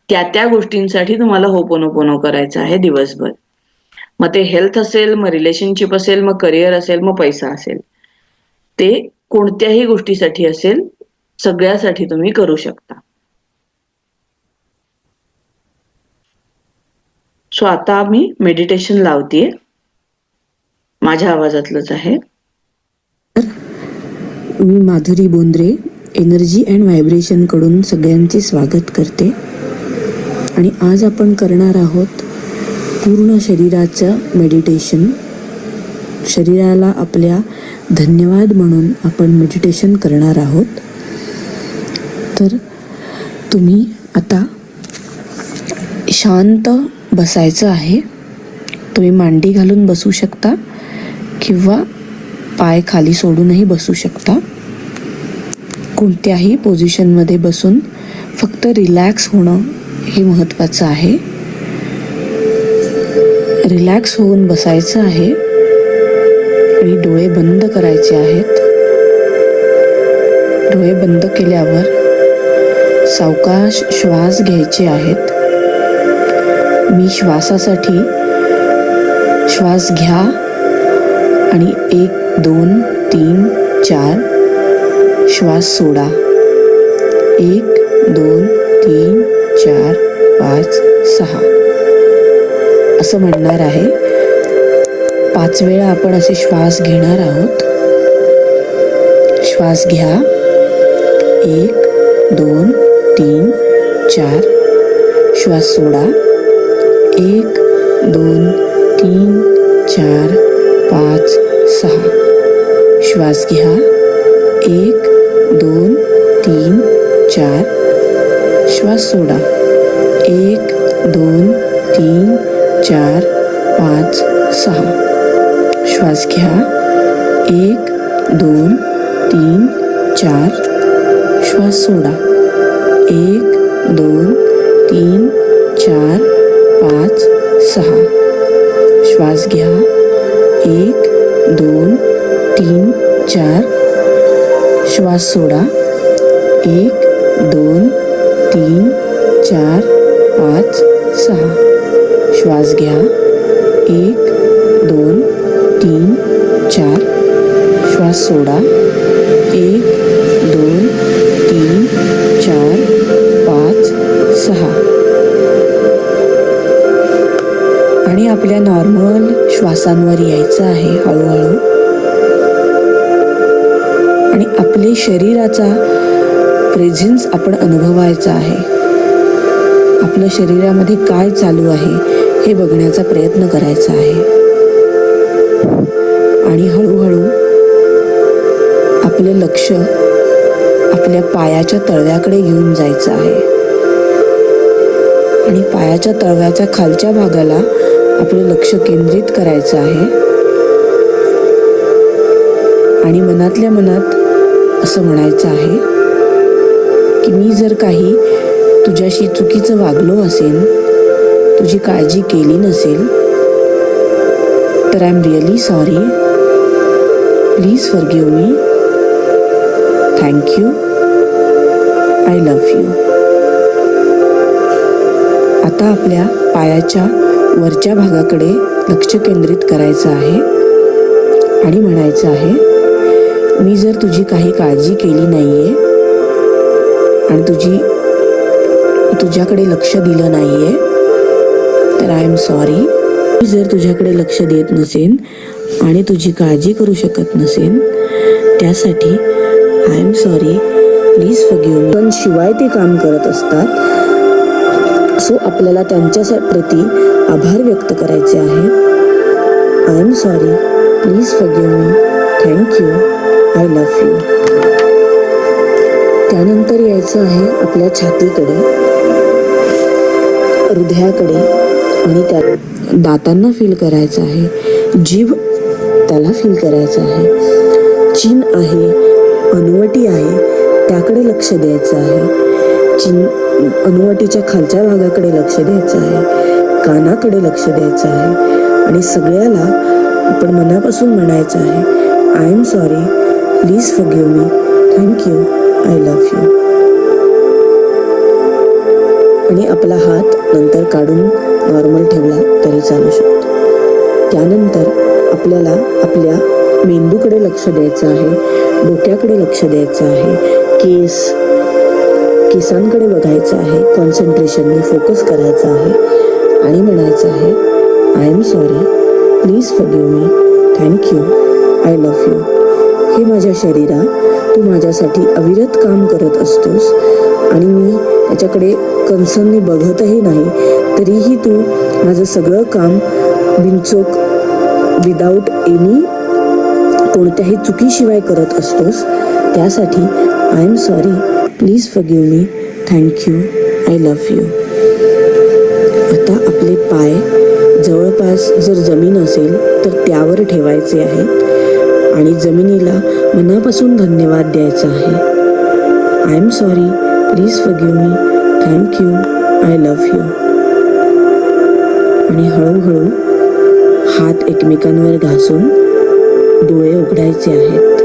त्या त्या गोष्टींसाठी तुम्हाला होपोनोपोनो करायचं आहे दिवसभर. मग ते हेल्थ असेल, मग रिलेशनशिप असेल, मग करिअर असेल, मग पैसा असेल. ते कोणत्याही गोष्टीसाठी असेल, सगळ्यासाठी तुम्ही करू शकता. सो आता मी मेडिटेशन लावतेय. माझ्या आवाजातलंच आहे. मी Madhuri Bondre, energy and vibration कडून सगळ्यांचे स्वागत करते. आणि आज आपण करणार आहोत पूर्ण शरीराचं मेडिटेशन. शरीराला आपल्या धन्यवाद म्हणून आपण मेडिटेशन करणार आहोत. तर तुम्ही आता शांत बसायचं आहे. तुम्ही मांडी घालून बसू शकता किंवा पाय खाली सोडूनही बसू शकता. कोणत्याही पोझिशनमध्ये बसून फक्त रिलॅक्स होणं हे महत्त्वाचं आहे. रिलॅक्स होऊन बसायचं आहे आणि डोळे बंद करायचे आहेत. डोळे बंद केल्यावर सावकाश श्वास घ्यायचे आहेत. मी श्वासासाठी श्वास घ्या आणि 1, 2, 3, 4 श्वास सोडा. 1, 2, 3, 4, 5, 6 असं म्हणणार आहे. 5 वेळा आपण असे श्वास घेणार आहोत. श्वास घ्या. 1, 2, 3, 4 श्वास सोडा. 1, 2, 3, 4, 5, 6 श्वास घ्या. 1, 2, 3, 4 श्वास सोडा. 1, 2, 3, 4, 5, 6 श्वास घ्या. 1, 2, 3, 4 श्वास सोडा. 1, 2, 3, 4, 5, 6 श्वास घ्या. 1, 2, 3, 4 श्वास सोडा. 1, 2, 3, 4, 5, 6 श्वास घ्या. 1, 2, 3, 4 श्वास सोडा. 1, 2, 3, 4, 5, 6 आणि आपल्या नॉर्मल श्वासांवर यायचं आहे हळूहळू. आणि आपले शरीराचा प्रेझेन्स आपण अनुभवायचा आहे. आपल्या शरीरामध्ये काय चालू आहे हे बघण्याचा प्रयत्न करायचा आहे. आणि हळूहळू आपलं लक्ष आपल्या पायाच्या तळव्याकडे घेऊन जायचं आहे. आणि पायाच्या तळव्याच्या खालच्या भागाला आपलं लक्ष केंद्रित करायचं आहे. आणि मनातल्या मनात असं म्हणायचं आहे की मी जर काही तुझ्याशी चुकीचं वागलो असेल, तुझी काळजी केली नसेल, तर I am really sorry. Please forgive me. Thank you. I love you. आता आपल्या पायाच्या वरच्या भागाकडे लक्ष केंद्रित करायचं आहे आणि म्हणायचं आहे मी जर तुझी काही काळजी केली नाहीये आणि तुझ्याकडे लक्ष दिलं नाहीये, तर आय एम सॉरी. मी जर तुझ्याकडे लक्ष देत नसेन आणि तुझी काळजी करू शकत नसेन, त्यासाठी I am sorry. Please forgive me. पण शिवाय ते काम करत असतात, सो आपल्याला त्यांच्या प्रती आभार व्यक्त करायचे आहेत. I am sorry. Please forgive me. Thank you. I love you. त्यानंतर यायचं आहे आपल्या छातीकडे, हृदयाकडे आणि त्या दातांना फील करायचं आहे. जीभ त्याला फील करायचं आहे. चिन आहे, अनुवटी आहे, त्याकडे लक्ष द्यायचं आहे. अनुवटीच्या खालच्या भागाकडे लक्ष द्यायचं आहे. कानाकडे लक्ष द्यायचं आहे. आणि सगळ्याला आपण मनापासून म्हणायचं आहे I am sorry. Please forgive me. Thank you. I love you. आणि आपला हात नंतर काढून नॉर्मल ठेवला तरी चालू शकतो. त्यानंतर आपल्याला आपल्या मेंदूकडे लक्ष द्यायचं आहे, डोक्याकडे लक्ष द्यायचं आहे, केसांकडे बघायचं आहे, कॉन्सन्ट्रेशनने फोकस करायचा आहे आणि म्हणायचं आहे, I am sorry, please forgive me, thank you, I love you. हे माझ्या शरीरा, तू माझ्यासाठी अविरत काम करत असतोस आणि मी त्याच्याकडे कन्सर्नने बघतही नाही, तरीही तू माझं सगळं काम बिनचूक विदाऊट एनी कोणत्याही चुकीशिवाय करत असतोस. त्यासाठी I am sorry, please forgive me, thank you, I love you. आता आपले पाय जवळपास जर जमीन असेल तर त्यावर ठेवायचे आहेत आणि जमिनीला मनापासून धन्यवाद द्यायचा आहे. I am sorry, please forgive me, thank you, I love you. आणि हळूहळू हात एकमेकांवर घासून डोळे उघडायचे आहेत.